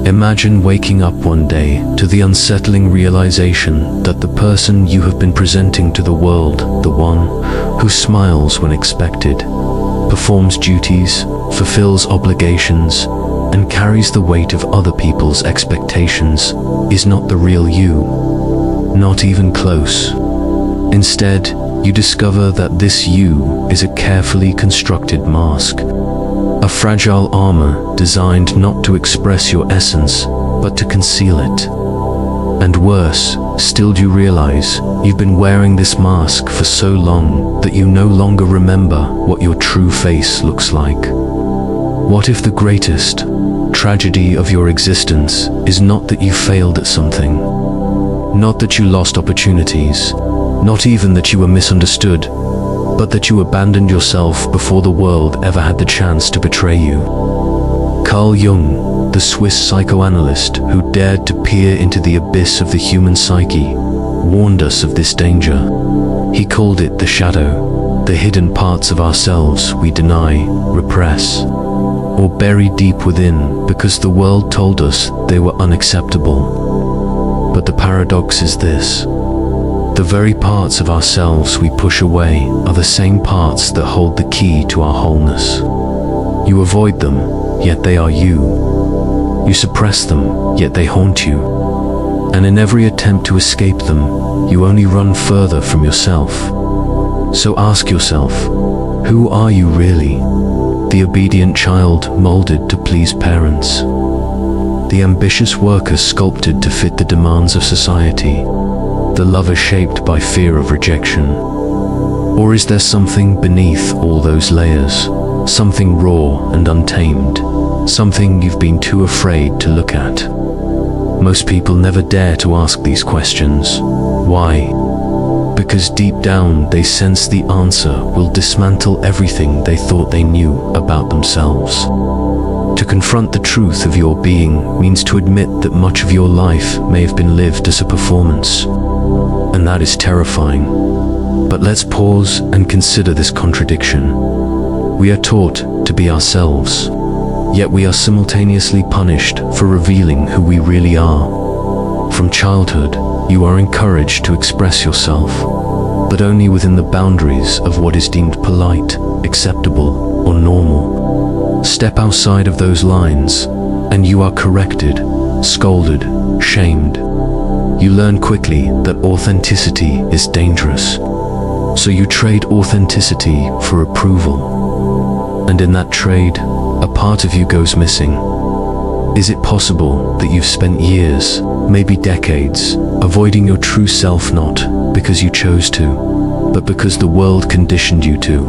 Imagine waking up one day to the unsettling realization that the person you have been presenting to the world, the one who smiles when expected, performs duties, fulfills obligations, and carries the weight of other people's expectations, is not the real you. Not even close. Instead, you discover that this you is a carefully constructed mask, a fragile armor designed not to express your essence, but to conceal it. And worse, still, you realize you've been wearing this mask for so long that you no longer remember what your true face looks like. What if the greatest tragedy of your existence is not that you failed at something, not that you lost opportunities, not even that you were misunderstood, but that you abandoned yourself before the world ever had the chance to betray you? Carl Jung, the Swiss psychoanalyst who dared to peer into the abyss of the human psyche, warned us of this danger. He called it the shadow, the hidden parts of ourselves we deny, repress, or bury deep within because the world told us they were unacceptable. But the paradox is this: the very parts of ourselves we push away are the same parts that hold the key to our wholeness. You avoid them, yet they are you. You suppress them, yet they haunt you. And in every attempt to escape them, you only run further from yourself. So ask yourself, who are you really? The obedient child molded to please parents? The ambitious worker sculpted to fit the demands of society? The lover shaped by fear of rejection? Or is there something beneath all those layers? Something raw and untamed? Something you've been too afraid to look at? Most people never dare to ask these questions. Why? Because deep down they sense the answer will dismantle everything they thought they knew about themselves. To confront the truth of your being means to admit that much of your life may have been lived as a performance. And that is terrifying. But let's pause and consider this contradiction. We are taught to be ourselves, yet we are simultaneously punished for revealing who we really are. From childhood, you are encouraged to express yourself, but only within the boundaries of what is deemed polite, acceptable, or normal. Step outside of those lines, and you are corrected, scolded, shamed. You learn quickly that authenticity is dangerous, so you trade authenticity for approval. And in that trade, a part of you goes missing. Is it possible that you've spent years, maybe decades, avoiding your true self, not because you chose to, but because the world conditioned you to?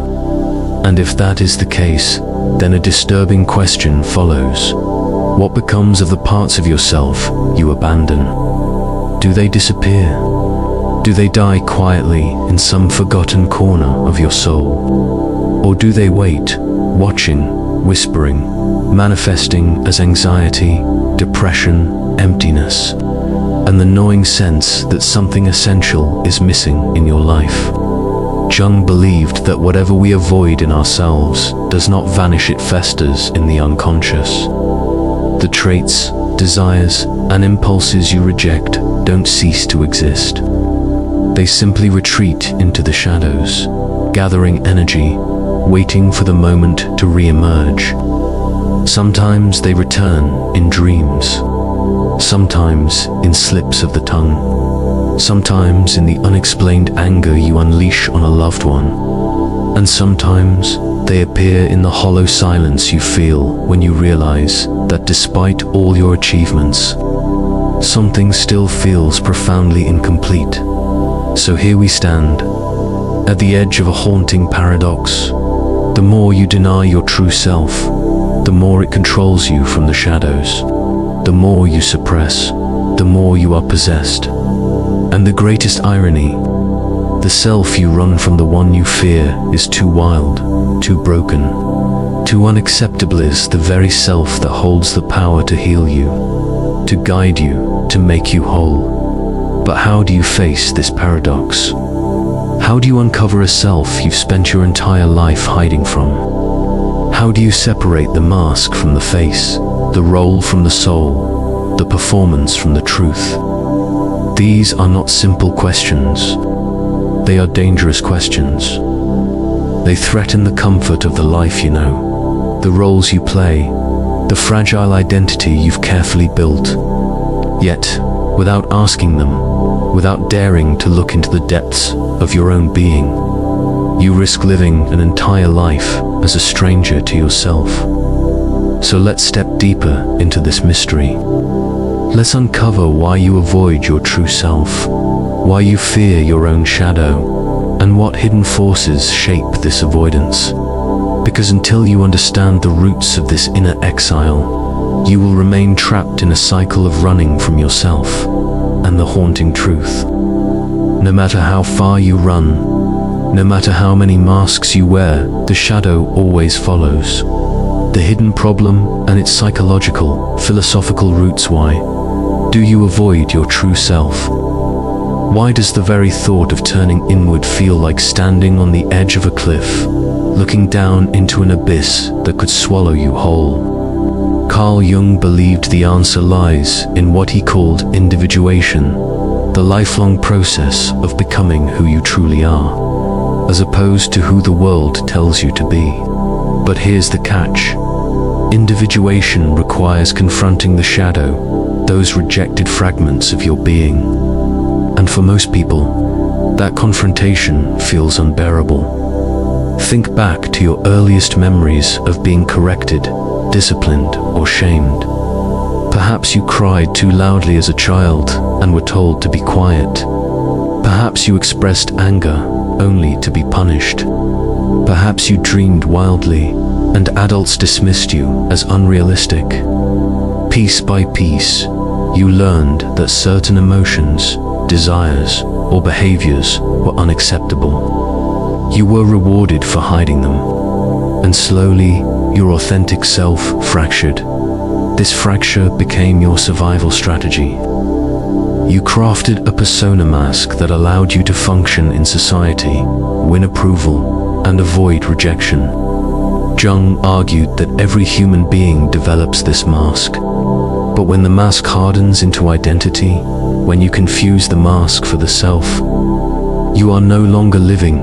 And if that is the case, then a disturbing question follows. What becomes of the parts of yourself you abandon? Do they disappear? Do they die quietly in some forgotten corner of your soul? Or do they wait, watching, whispering, manifesting as anxiety, depression, emptiness, and the gnawing sense that something essential is missing in your life? Jung believed that whatever we avoid in ourselves does not vanish, it festers in the unconscious. The traits, desires, and impulses you reject don't cease to exist. They simply retreat into the shadows, gathering energy, waiting for the moment to re-emerge. Sometimes they return in dreams, sometimes in slips of the tongue, sometimes in the unexplained anger you unleash on a loved one, and sometimes they appear in the hollow silence you feel when you realize that despite all your achievements, something still feels profoundly incomplete. So here we stand, at the edge of a haunting paradox. The more you deny your true self, the more it controls you from the shadows. The more you suppress, the more you are possessed. And the greatest irony, the self you run from, the one you fear, is too wild, too broken, too unacceptable is the very self that holds the power to heal you, to guide you, to make you whole. But how do you face this paradox? How do you uncover a self you've spent your entire life hiding from? How do you separate the mask from the face, the role from the soul, the performance from the truth? These are not simple questions. They are dangerous questions. They threaten the comfort of the life you know, the roles you play, the fragile identity you've carefully built. Yet, without asking them, without daring to look into the depths of your own being, you risk living an entire life as a stranger to yourself. So let's step deeper into this mystery. Let's uncover why you avoid your true self, why you fear your own shadow, and what hidden forces shape this avoidance. Because until you understand the roots of this inner exile, you will remain trapped in a cycle of running from yourself and the haunting truth. No matter how far you run, no matter how many masks you wear, the shadow always follows. The hidden problem and its psychological, philosophical roots. Why do you avoid your true self? Why does the very thought of turning inward feel like standing on the edge of a cliff, looking down into an abyss that could swallow you whole? Carl Jung believed the answer lies in what he called individuation, the lifelong process of becoming who you truly are, as opposed to who the world tells you to be. But here's the catch. Individuation requires confronting the shadow, those rejected fragments of your being. And for most people, that confrontation feels unbearable. Think back to your earliest memories of being corrected, disciplined, or shamed. Perhaps you cried too loudly as a child and were told to be quiet. Perhaps you expressed anger only to be punished. Perhaps you dreamed wildly and adults dismissed you as unrealistic. Piece by piece, you learned that certain emotions, desires, or behaviors were unacceptable. You were rewarded for hiding them, and slowly your authentic self fractured. This fracture became your survival strategy. You crafted a persona mask that allowed you to function in society, win approval, and avoid rejection. Jung argued that every human being develops this mask. But when the mask hardens into identity, when you confuse the mask for the self, you are no longer living,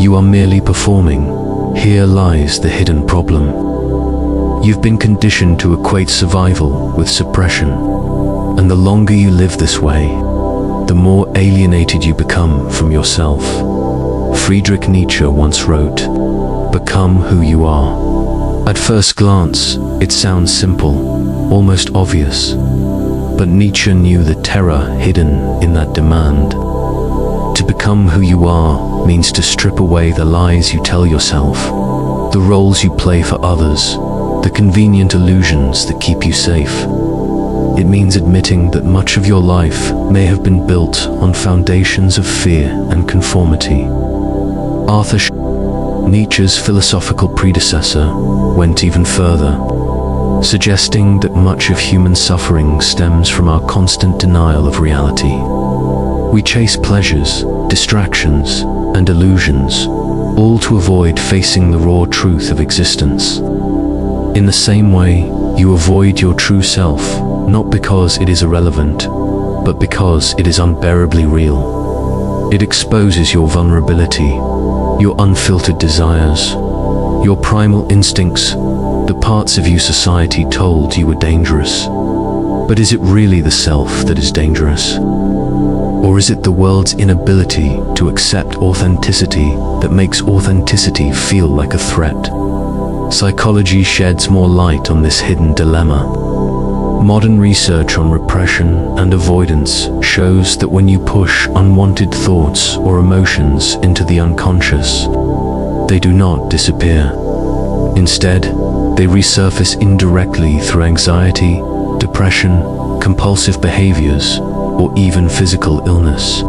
you are merely performing. Here lies the hidden problem. You've been conditioned to equate survival with suppression, and the longer you live this way, the more alienated you become from yourself. Friedrich Nietzsche once wrote, "Become who you are." At first glance, it sounds simple, almost obvious, but Nietzsche knew the terror hidden in that demand. To become who you are means to strip away the lies you tell yourself, the roles you play for others, the convenient illusions that keep you safe. It means admitting that much of your life may have been built on foundations of fear and conformity. Nietzsche's philosophical predecessor, went even further, suggesting that much of human suffering stems from our constant denial of reality. We chase pleasures, distractions, and illusions, all to avoid facing the raw truth of existence. In the same way, you avoid your true self, not because it is irrelevant, but because it is unbearably real. It exposes your vulnerability, your unfiltered desires, your primal instincts, the parts of you society told you were dangerous. But is it really the self that is dangerous? Or is it the world's inability to accept authenticity that makes authenticity feel like a threat? Psychology sheds more light on this hidden dilemma. Modern research on repression and avoidance shows that when you push unwanted thoughts or emotions into the unconscious, they do not disappear. Instead, they resurface indirectly through anxiety, depression, compulsive behaviors, or even physical illness.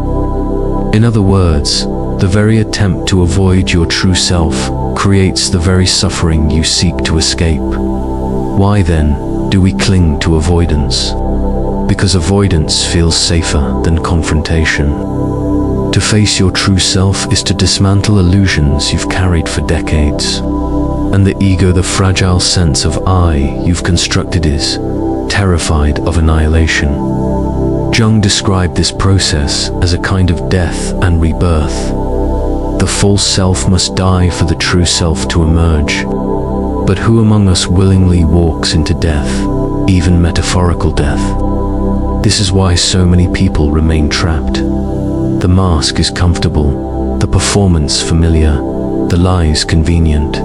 In other words, the very attempt to avoid your true self creates the very suffering you seek to escape. Why then do we cling to avoidance? Because avoidance feels safer than confrontation. To face your true self is to dismantle illusions you've carried for decades. And the ego, the fragile sense of I you've constructed, is terrified of annihilation. Jung described this process as a kind of death and rebirth. The false self must die for the true self to emerge. But who among us willingly walks into death, even metaphorical death? This is why so many people remain trapped. The mask is comfortable, the performance familiar, the lies convenient.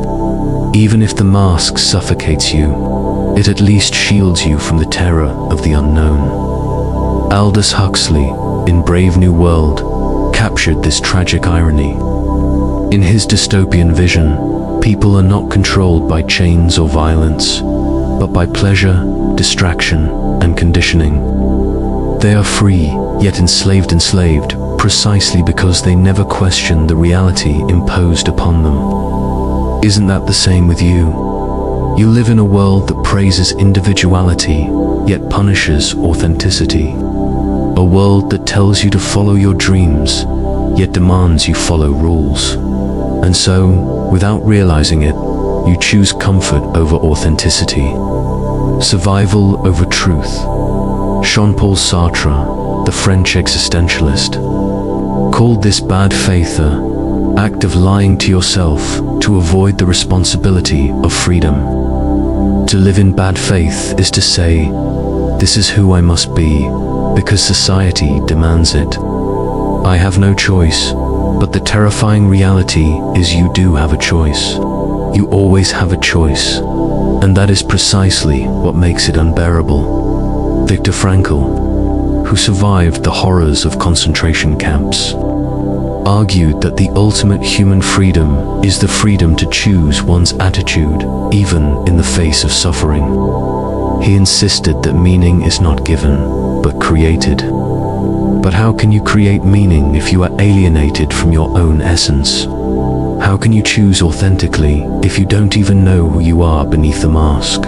Even if the mask suffocates you, it at least shields you from the terror of the unknown. Aldous Huxley, in Brave New World, captured this tragic irony. In his dystopian vision, people are not controlled by chains or violence, but by pleasure, distraction, and conditioning. They are free, yet enslaved, precisely because they never question the reality imposed upon them. Isn't that the same with you? You live in a world that praises individuality, yet punishes authenticity. A world that tells you to follow your dreams, yet demands you follow rules. And so, without realizing it, you choose comfort over authenticity, survival over truth. Jean-Paul Sartre, the French existentialist, called this bad faith an act of lying to yourself to avoid the responsibility of freedom. To live in bad faith is to say, this is who I must be, because society demands it. I have no choice, but the terrifying reality is you do have a choice. You always have a choice, and that is precisely what makes it unbearable. Viktor Frankl, who survived the horrors of concentration camps, argued that the ultimate human freedom is the freedom to choose one's attitude, even in the face of suffering. He insisted that meaning is not given, but created. But how can you create meaning if you are alienated from your own essence? How can you choose authentically if you don't even know who you are beneath the mask?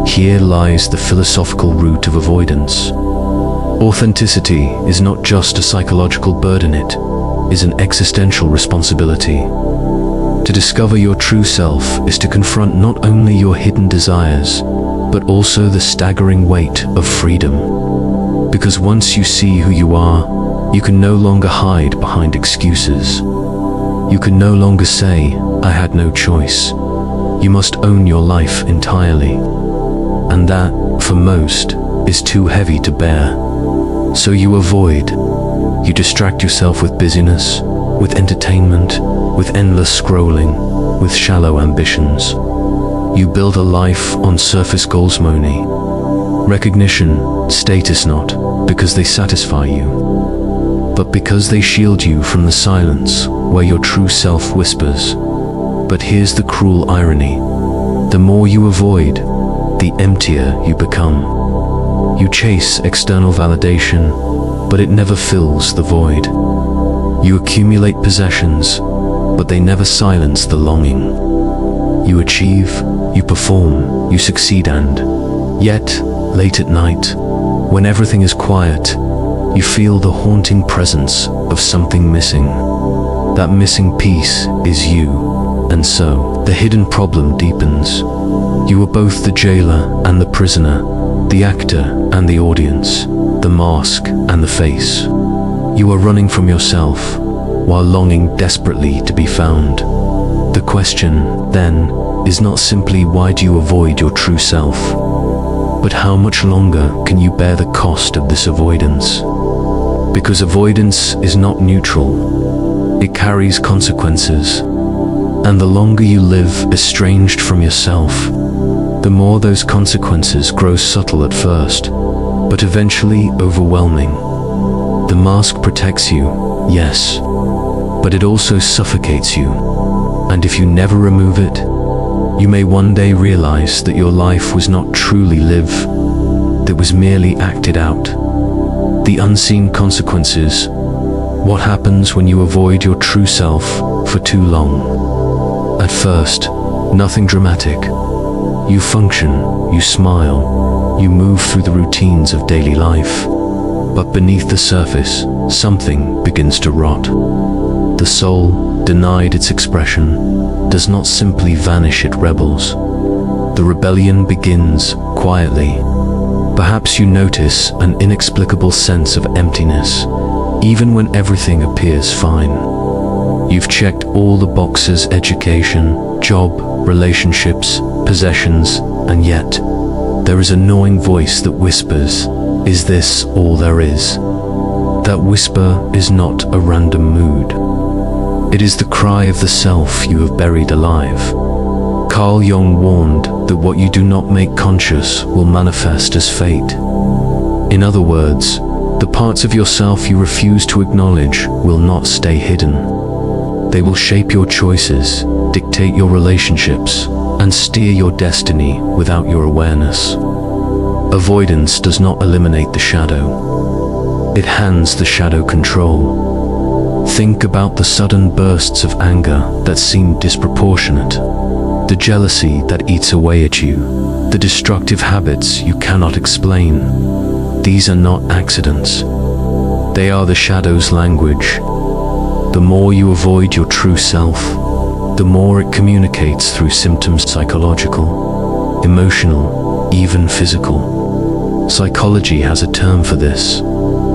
Here lies the philosophical root of avoidance. Authenticity is not just a psychological burden, it is an existential responsibility. To discover your true self is to confront not only your hidden desires, but also the staggering weight of freedom. Because once you see who you are, you can no longer hide behind excuses. You can no longer say, I had no choice. You must own your life entirely. And that, for most, is too heavy to bear. So you avoid. You distract yourself with busyness, with entertainment, with endless scrolling, with shallow ambitions. You build a life on surface goals only. Recognition, status not, because they satisfy you, but because they shield you from the silence where your true self whispers. But here's the cruel irony. The more you avoid, the emptier you become. You chase external validation, but it never fills the void. You accumulate possessions, but they never silence the longing. You achieve, you perform, you succeed, and yet, late at night, when everything is quiet, you feel the haunting presence of something missing. That missing piece is you, and so the hidden problem deepens. You are both the jailer and the prisoner, the actor and the audience, the mask and the face. You are running from yourself, while longing desperately to be found. The question, then, is not simply why do you avoid your true self, but how much longer can you bear the cost of this avoidance? Because avoidance is not neutral. It carries consequences. And the longer you live estranged from yourself, the more those consequences grow subtle at first, but eventually overwhelming. The mask protects you, yes, but it also suffocates you. And if you never remove it, you may one day realize that your life was not truly lived, that was merely acted out. The unseen consequences. What happens when you avoid your true self for too long? At first, nothing dramatic. You function, you smile, you move through the routines of daily life. But beneath the surface, something begins to rot. The soul, denied its expression, does not simply vanish, it rebels. The rebellion begins quietly, Perhaps you notice an inexplicable sense of emptiness, even when everything appears fine. You've checked all the boxes: education, job, relationships, possessions, and yet there is a gnawing voice that whispers, "Is this all there is?" That whisper is not a random mood. It is the cry of the self you have buried alive. Carl Jung warned that what you do not make conscious will manifest as fate. In other words, the parts of yourself you refuse to acknowledge will not stay hidden. They will shape your choices, dictate your relationships, and steer your destiny without your awareness. Avoidance does not eliminate the shadow. It hands the shadow control. Think about the sudden bursts of anger that seem disproportionate, the jealousy that eats away at you, the destructive habits you cannot explain. These are not accidents. They are the shadow's language. The more you avoid your true self, the more it communicates through symptoms: psychological, emotional, even physical. Psychology has a term for this: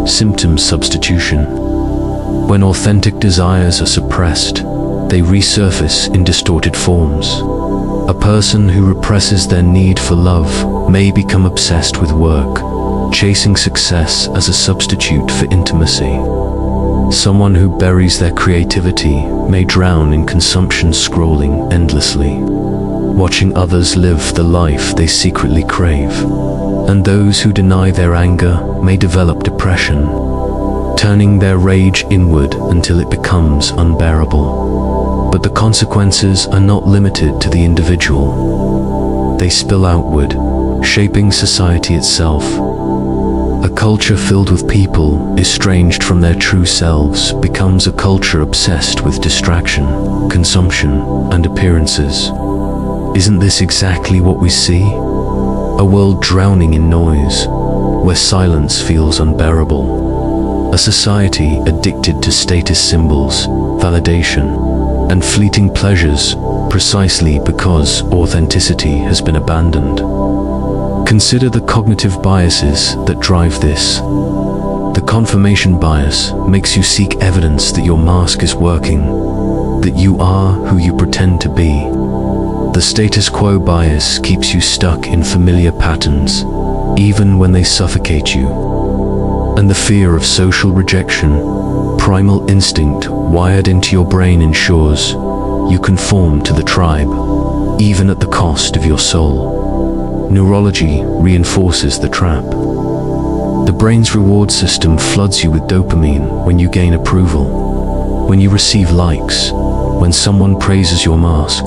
symptom substitution. When authentic desires are suppressed, they resurface in distorted forms. A person who represses their need for love may become obsessed with work, chasing success as a substitute for intimacy. Someone who buries their creativity may drown in consumption, scrolling endlessly, watching others live the life they secretly crave. And those who deny their anger may develop depression, turning their rage inward until it becomes unbearable. But the consequences are not limited to the individual. They spill outward, shaping society itself. A culture filled with people estranged from their true selves becomes a culture obsessed with distraction, consumption, and appearances. Isn't this exactly what we see? A world drowning in noise, where silence feels unbearable. A society addicted to status symbols, validation, and fleeting pleasures, precisely because authenticity has been abandoned. Consider the cognitive biases that drive this. The confirmation bias makes you seek evidence that your mask is working, that you are who you pretend to be. The status quo bias keeps you stuck in familiar patterns, even when they suffocate you. And the fear of social rejection, primal instinct wired into your brain, ensures you conform to the tribe, even at the cost of your soul. Neurology reinforces the trap. The brain's reward system floods you with dopamine when you gain approval, when you receive likes, when someone praises your mask.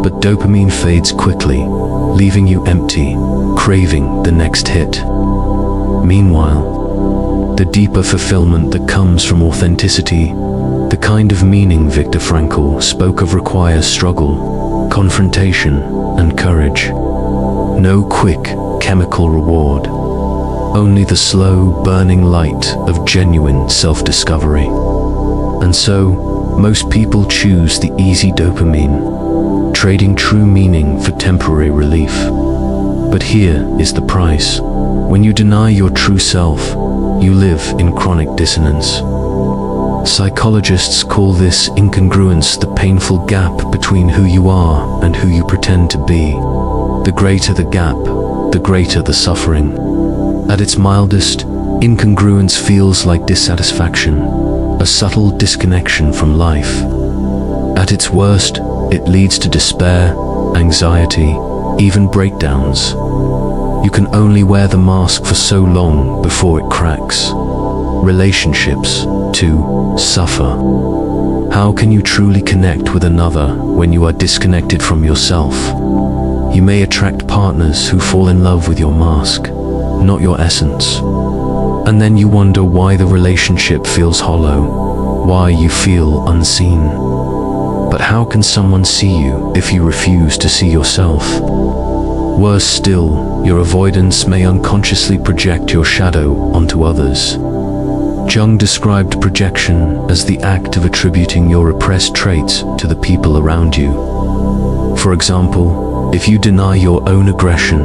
But dopamine fades quickly, leaving you empty, craving the next hit. Meanwhile, the deeper fulfillment that comes from authenticity, the kind of meaning Viktor Frankl spoke of, requires struggle, confrontation, and courage. No quick chemical reward, only the slow burning light of genuine self-discovery. And so, most people choose the easy dopamine, trading true meaning for temporary relief. But here is the price. When you deny your true self, you live in chronic dissonance. Psychologists call this incongruence the painful gap between who you are and who you pretend to be. The greater the gap, the greater the suffering. At its mildest, incongruence feels like dissatisfaction, a subtle disconnection from life. At its worst, it leads to despair, anxiety, even breakdowns. You can only wear the mask for so long before it cracks. Relationships, too, suffer. How can you truly connect with another when you are disconnected from yourself? You may attract partners who fall in love with your mask, not your essence. And then you wonder why the relationship feels hollow, why you feel unseen. But how can someone see you if you refuse to see yourself? Worse still, your avoidance may unconsciously project your shadow onto others. Jung described projection as the act of attributing your repressed traits to the people around you. For example, if you deny your own aggression,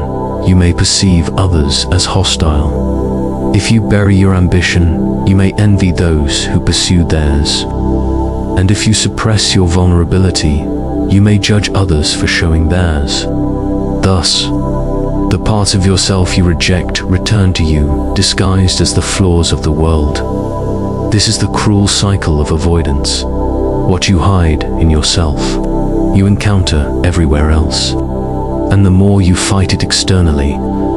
you may perceive others as hostile. If you bury your ambition, you may envy those who pursue theirs. And if you suppress your vulnerability, you may judge others for showing theirs. Thus, the parts of yourself you reject return to you, disguised as the flaws of the world. This is the cruel cycle of avoidance. What you hide in yourself, you encounter everywhere else. And the more you fight it externally,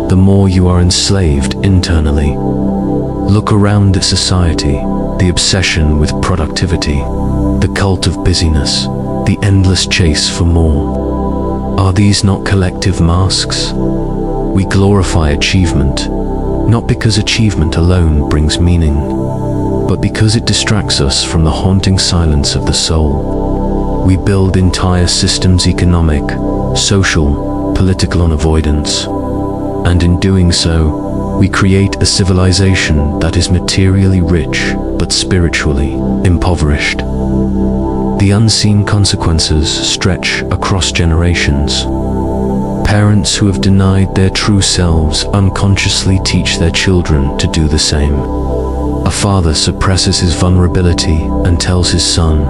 the more you are enslaved internally. Look around at society, the obsession with productivity, the cult of busyness, the endless chase for more. Are these not collective masks? We glorify achievement, not because achievement alone brings meaning, but because it distracts us from the haunting silence of the soul. We build entire systems, economic, social, political, on avoidance. And in doing so, we create a civilization that is materially rich, but spiritually impoverished. The unseen consequences stretch across generations. Parents who have denied their true selves unconsciously teach their children to do the same. A father suppresses his vulnerability and tells his son,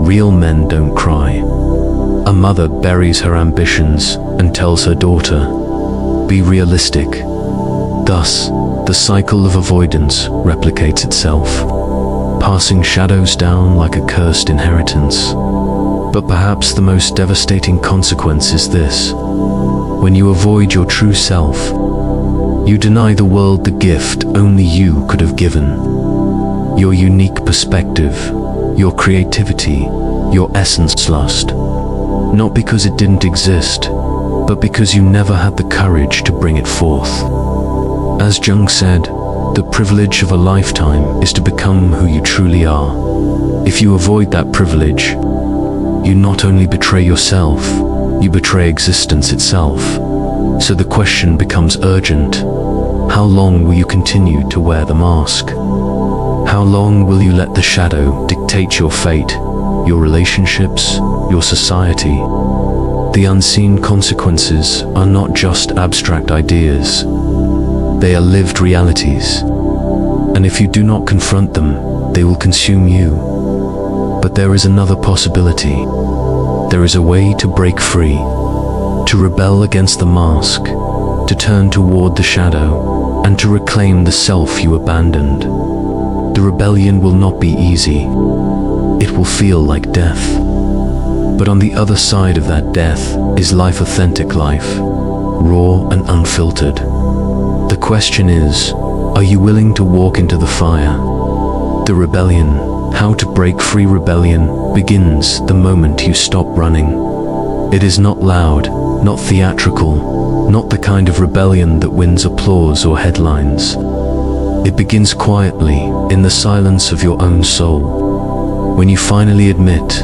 "Real men don't cry." A mother buries her ambitions and tells her daughter, "Be realistic." Thus, the cycle of avoidance replicates itself, passing shadows down like a cursed inheritance. But perhaps the most devastating consequence is this: when you avoid your true self, you deny the world the gift only you could have given. Your unique perspective, your creativity, your essence lost. Not because it didn't exist, but because you never had the courage to bring it forth. As Jung said, the privilege of a lifetime is to become who you truly are. If you avoid that privilege, you not only betray yourself, you betray existence itself. So the question becomes urgent. How long will you continue to wear the mask? How long will you let the shadow dictate your fate, your relationships, your society? The unseen consequences are not just abstract ideas. They are lived realities. And if you do not confront them, they will consume you. But there is another possibility. There is a way to break free, to rebel against the mask, to turn toward the shadow, and to reclaim the self you abandoned. The rebellion will not be easy. It will feel like death. But on the other side of that death is life, authentic life, raw and unfiltered. The question is, are you willing to walk into the fire? The rebellion, how to break free rebellion, begins the moment you stop running. It is not loud, not theatrical, not the kind of rebellion that wins applause or headlines. It begins quietly, in the silence of your own soul. When you finally admit,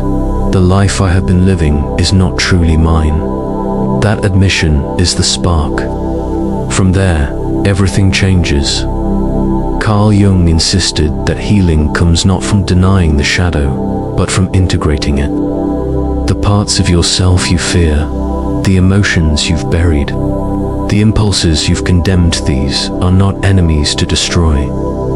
the life I have been living is not truly mine. That admission is the spark. From there, everything changes. Carl Jung insisted that healing comes not from denying the shadow, but from integrating it. The parts of yourself you fear, the emotions you've buried, the impulses you've condemned, these are not enemies to destroy,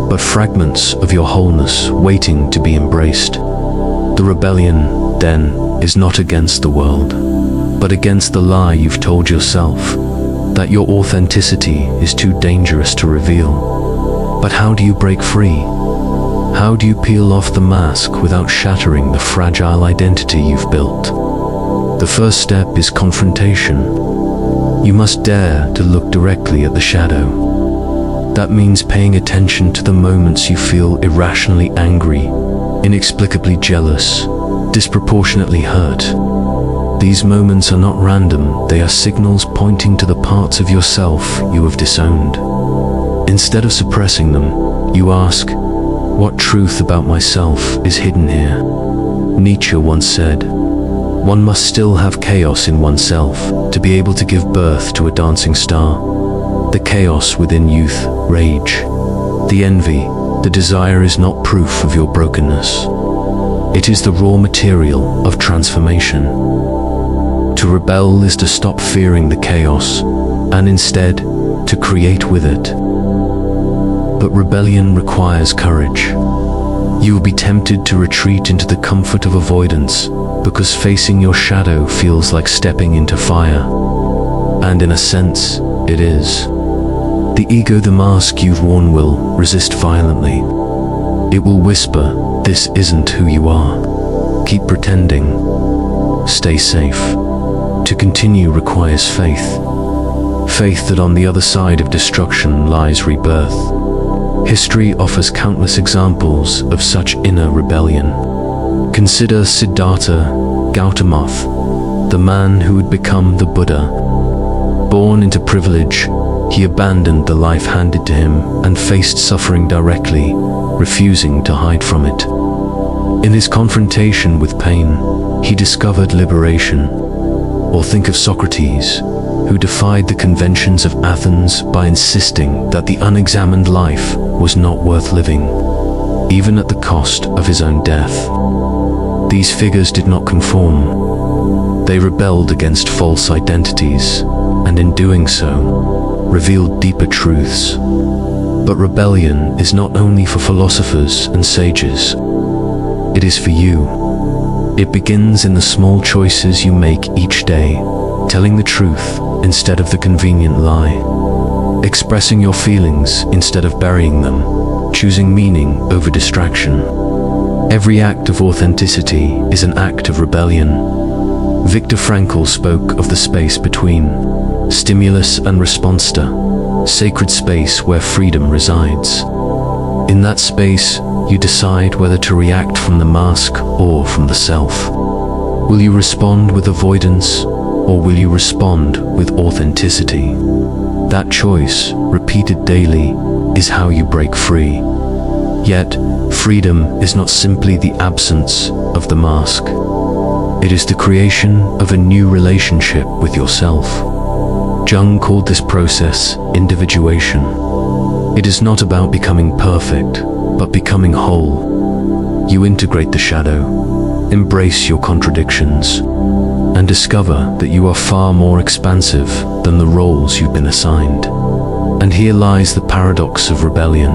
but fragments of your wholeness waiting to be embraced. The rebellion, then, is not against the world, but against the lie you've told yourself, that your authenticity is too dangerous to reveal. But how do you break free? How do you peel off the mask without shattering the fragile identity you've built? The first step is confrontation. You must dare to look directly at the shadow. That means paying attention to the moments you feel irrationally angry, inexplicably jealous, disproportionately hurt. These moments are not random, they are signals pointing to the parts of yourself you have disowned. Instead of suppressing them, you ask, what truth about myself is hidden here? Nietzsche once said, one must still have chaos in oneself to be able to give birth to a dancing star. The chaos within youth, rage, the envy, the desire is not proof of your brokenness. It is the raw material of transformation. To rebel is to stop fearing the chaos and instead to create with it. But rebellion requires courage. You will be tempted to retreat into the comfort of avoidance because facing your shadow feels like stepping into fire. And in a sense, it is. The ego, the mask you've worn, will resist violently. It will whisper, "This isn't who you are. Keep pretending. Stay safe." To continue requires faith. Faith that on the other side of destruction lies rebirth. History offers countless examples of such inner rebellion. Consider Siddhartha Gautama, the man who would become the Buddha. Born into privilege, he abandoned the life handed to him and faced suffering directly, refusing to hide from it. In his confrontation with pain, he discovered liberation. Or think of Socrates, who defied the conventions of Athens by insisting that the unexamined life was not worth living, even at the cost of his own death. These figures did not conform. They rebelled against false identities, and in doing so, revealed deeper truths. But rebellion is not only for philosophers and sages. It is for you. It begins in the small choices you make each day, telling the truth instead of the convenient lie, expressing your feelings instead of burying them, choosing meaning over distraction. Every act of authenticity is an act of rebellion. Viktor Frankl spoke of the space between stimulus and responsa, sacred space where freedom resides. In that space, you decide whether to react from the mask or from the self. Will you respond with avoidance, or will you respond with authenticity? That choice, repeated daily, is how you break free. Yet, freedom is not simply the absence of the mask. It is the creation of a new relationship with yourself. Jung called this process individuation. It is not about becoming perfect, but becoming whole. You integrate the shadow, embrace your contradictions, and discover that you are far more expansive than the roles you've been assigned. And here lies the paradox of rebellion.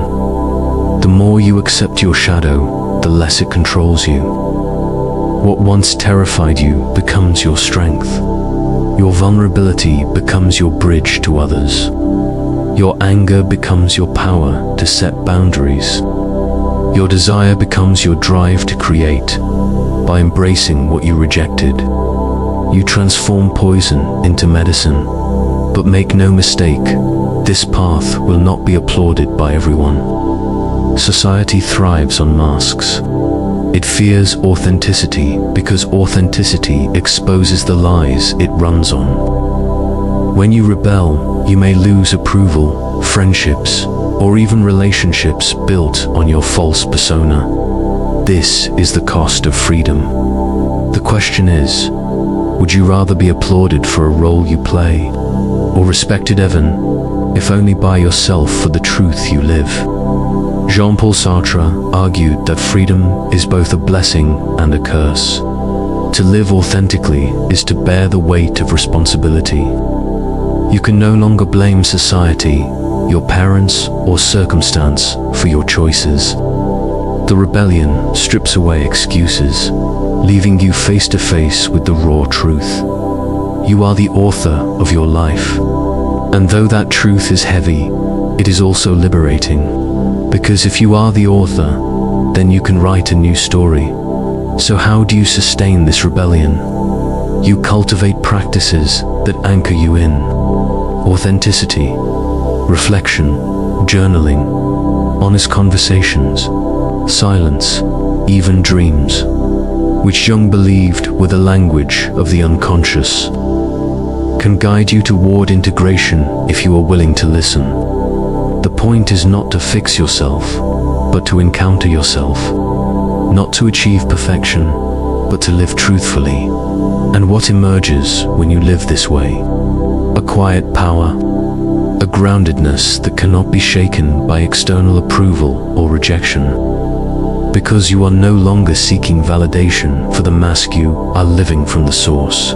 The more you accept your shadow, the less it controls you. What once terrified you becomes your strength. Your vulnerability becomes your bridge to others. Your anger becomes your power to set boundaries. Your desire becomes your drive to create. By embracing what you rejected, you transform poison into medicine. But make no mistake, this path will not be applauded by everyone. Society thrives on masks. It fears authenticity because authenticity exposes the lies it runs on. When you rebel, you may lose approval, friendships, or even relationships built on your false persona. This is the cost of freedom. The question is, would you rather be applauded for a role you play, or respected even, if only by yourself for the truth you live? Jean-Paul Sartre argued that freedom is both a blessing and a curse. To live authentically is to bear the weight of responsibility. You can no longer blame society, your parents, or circumstance for your choices. The rebellion strips away excuses, leaving you face to face with the raw truth. You are the author of your life. And though that truth is heavy, it is also liberating. Because if you are the author, then you can write a new story. So how do you sustain this rebellion? You cultivate practices that anchor you in. Authenticity, reflection, journaling, honest conversations, silence, even dreams, which Jung believed were the language of the unconscious, can guide you toward integration if you are willing to listen. The point is not to fix yourself, but to encounter yourself, not to achieve perfection, but to live truthfully. And what emerges when you live this way? A quiet power, a groundedness that cannot be shaken by external approval or rejection. Because you are no longer seeking validation for the mask, you are living from the source.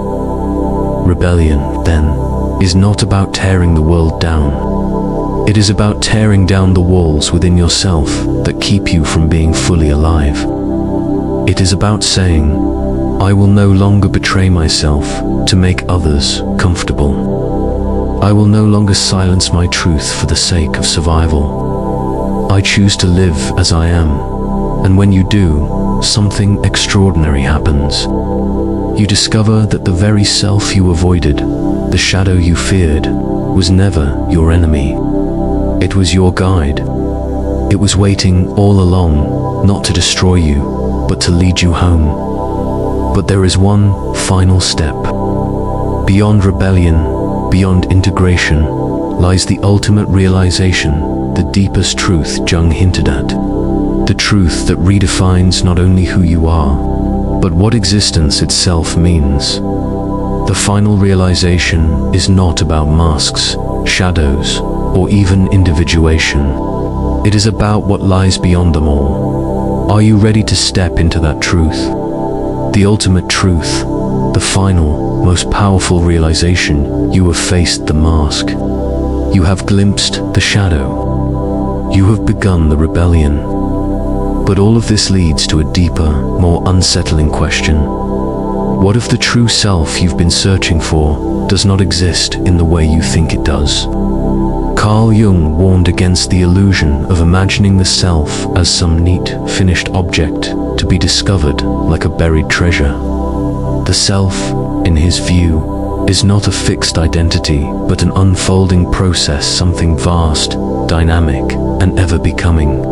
Rebellion, then, is not about tearing the world down. It is about tearing down the walls within yourself that keep you from being fully alive. It is about saying, I will no longer betray myself to make others comfortable. I will no longer silence my truth for the sake of survival. I choose to live as I am, and when you do, something extraordinary happens. You discover that the very self you avoided, the shadow you feared, was never your enemy. It was your guide. It was waiting all along, not to destroy you, but to lead you home. But there is one final step. Beyond rebellion, beyond integration, lies the ultimate realization, the deepest truth Jung hinted at. The truth that redefines not only who you are, but what existence itself means. The final realization is not about masks, shadows, or even individuation. It is about what lies beyond them all. Are you ready to step into that truth? The ultimate truth, the final, most powerful realization. You have faced the mask. You have glimpsed the shadow. You have begun the rebellion. But all of this leads to a deeper, more unsettling question. What if the true self you've been searching for does not exist in the way you think it does? Carl Jung warned against the illusion of imagining the self as some neat, finished object to be discovered like a buried treasure. The self, in his view, is not a fixed identity, but an unfolding process, something vast, dynamic, and ever-becoming.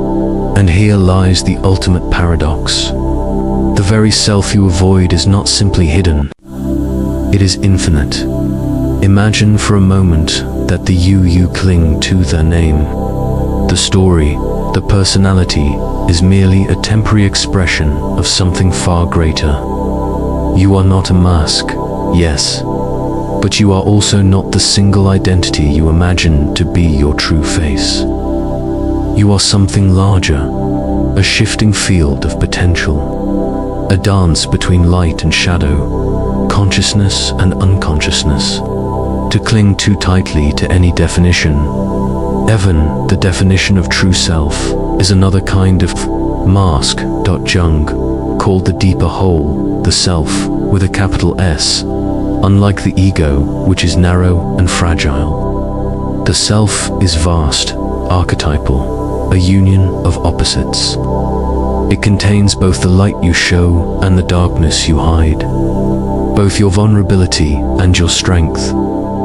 And here lies the ultimate paradox. The very self you avoid is not simply hidden. It is infinite. Imagine for a moment that the you cling to, their name, the story, the personality, is merely a temporary expression of something far greater. You are not a mask, yes, but you are also not the single identity you imagine to be your true face. You are something larger, a shifting field of potential, a dance between light and shadow, consciousness and unconsciousness. To cling too tightly to any definition, even the definition of true self, is another kind of mask. Jung called the deeper whole, the self with a capital S, unlike the ego, which is narrow and fragile. The self is vast, archetypal, a union of opposites. It contains both the light you show and the darkness you hide, both your vulnerability and your strength,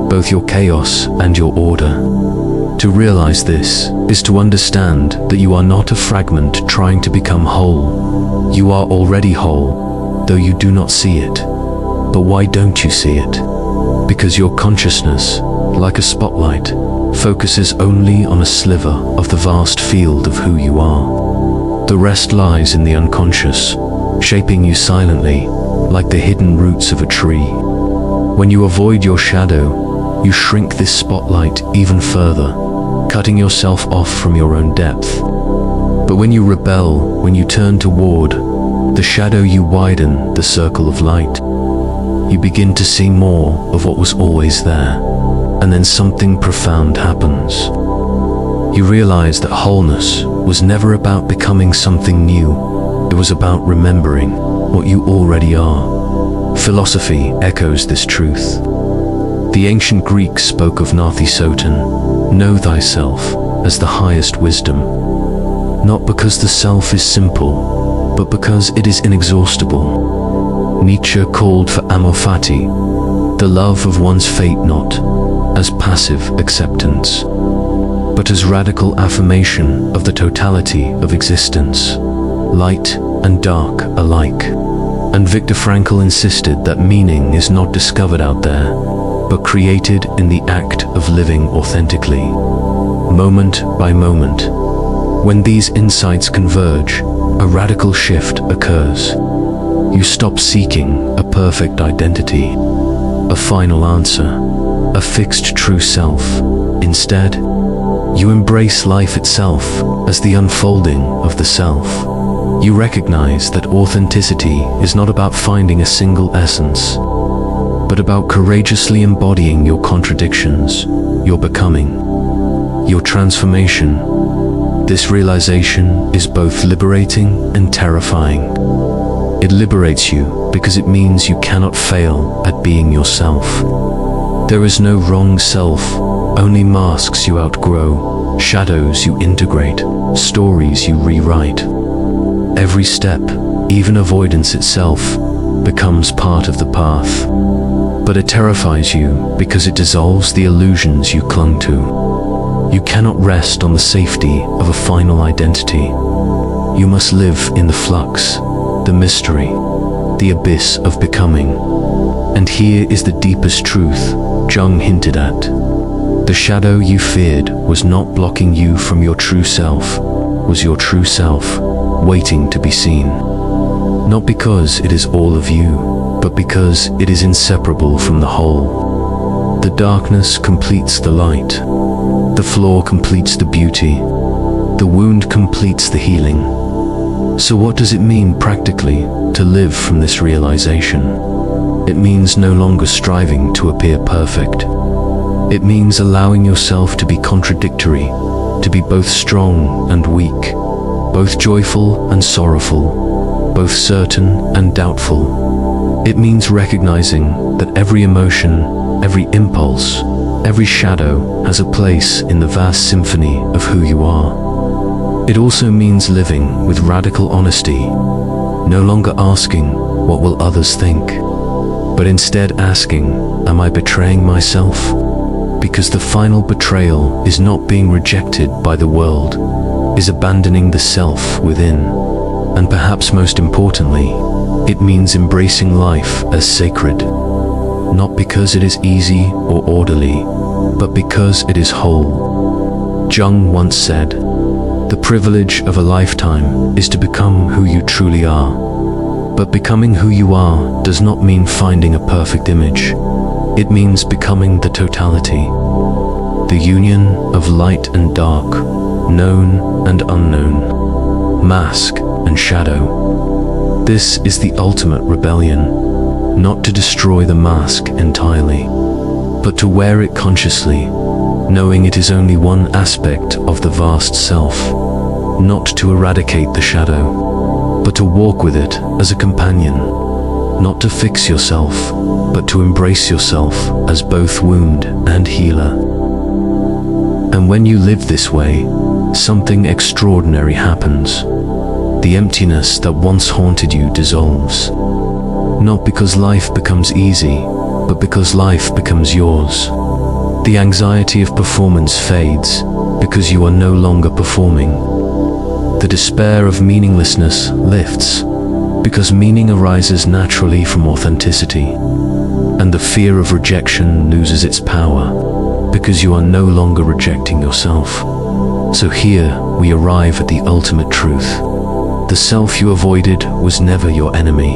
both your chaos and your order. To realize this is to understand that you are not a fragment trying to become whole. You are already whole, though you do not see it. But why don't you see it? Because your consciousness, like a spotlight, focuses only on a sliver of the vast field of who you are. The rest lies in the unconscious, shaping you silently, like the hidden roots of a tree. When you avoid your shadow, you shrink this spotlight even further, cutting yourself off from your own depth. But when you rebel, when you turn toward the shadow, you widen the circle of light. You begin to see more of what was always there, and then something profound happens. You realize that wholeness was never about becoming something new. It was about remembering what you already are. Philosophy echoes this truth. The ancient Greeks spoke of Soten, know thyself, as the highest wisdom. Not because the self is simple, but because it is inexhaustible. Nietzsche called for amor fati, the love of one's fate, not as passive acceptance, but as radical affirmation of the totality of existence, light and dark alike. And Viktor Frankl insisted that meaning is not discovered out there, but created in the act of living authentically, moment by moment. When these insights converge, a radical shift occurs. You stop seeking a perfect identity, a final answer, a fixed true self. Instead, you embrace life itself as the unfolding of the self. You recognize that authenticity is not about finding a single essence, but about courageously embodying your contradictions, your becoming, your transformation. This realization is both liberating and terrifying. It liberates you because it means you cannot fail at being yourself. There is no wrong self, only masks you outgrow, shadows you integrate, stories you rewrite. Every step, even avoidance itself, becomes part of the path. But it terrifies you because it dissolves the illusions you clung to. You cannot rest on the safety of a final identity. You must live in the flux, the mystery, the abyss of becoming. And here is the deepest truth Jung hinted at. The shadow you feared was not blocking you from your true self, was your true self, waiting to be seen. Not because it is all of you, but because it is inseparable from the whole. The darkness completes the light. The flaw completes the beauty. The wound completes the healing. So what does it mean practically to live from this realization? It means no longer striving to appear perfect. It means allowing yourself to be contradictory, to be both strong and weak, both joyful and sorrowful, both certain and doubtful. It means recognizing that every emotion, every impulse, every shadow has a place in the vast symphony of who you are. It also means living with radical honesty, no longer asking, what will others think? But instead asking, am I betraying myself? Because the final betrayal is not being rejected by the world, is abandoning the self within. And perhaps most importantly, it means embracing life as sacred, not because it is easy or orderly, but because it is whole. Jung once said, the privilege of a lifetime is to become who you truly are. But becoming who you are does not mean finding a perfect image. It means becoming the totality, the union of light and dark, known and unknown, mask and shadow. This is the ultimate rebellion, not to destroy the mask entirely, but to wear it consciously, knowing it is only one aspect of the vast self, not to eradicate the shadow, but to walk with it as a companion, not to fix yourself, but to embrace yourself as both wound and healer. And when you live this way, something extraordinary happens. The emptiness that once haunted you dissolves. Not because life becomes easy, but because life becomes yours. The anxiety of performance fades because you are no longer performing. The despair of meaninglessness lifts because meaning arises naturally from authenticity. And the fear of rejection loses its power because you are no longer rejecting yourself. So here we arrive at the ultimate truth. The self you avoided was never your enemy.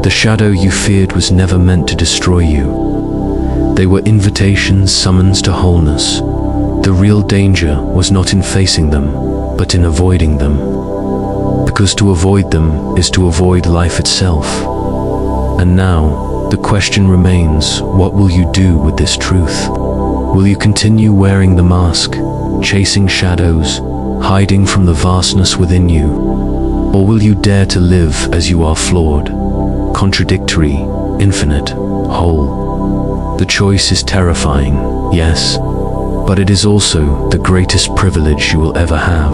The shadow you feared was never meant to destroy you. They were invitations, summons to wholeness. The real danger was not in facing them, but in avoiding them. Because to avoid them is to avoid life itself. And now, the question remains, what will you do with this truth? Will you continue wearing the mask, chasing shadows, hiding from the vastness within you? Or will you dare to live as you are flawed, contradictory, infinite, whole? The choice is terrifying, yes, but it is also the greatest privilege you will ever have.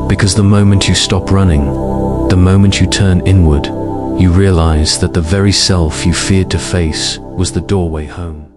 Because the moment you stop running, the moment you turn inward, you realize that the very self you feared to face was the doorway home.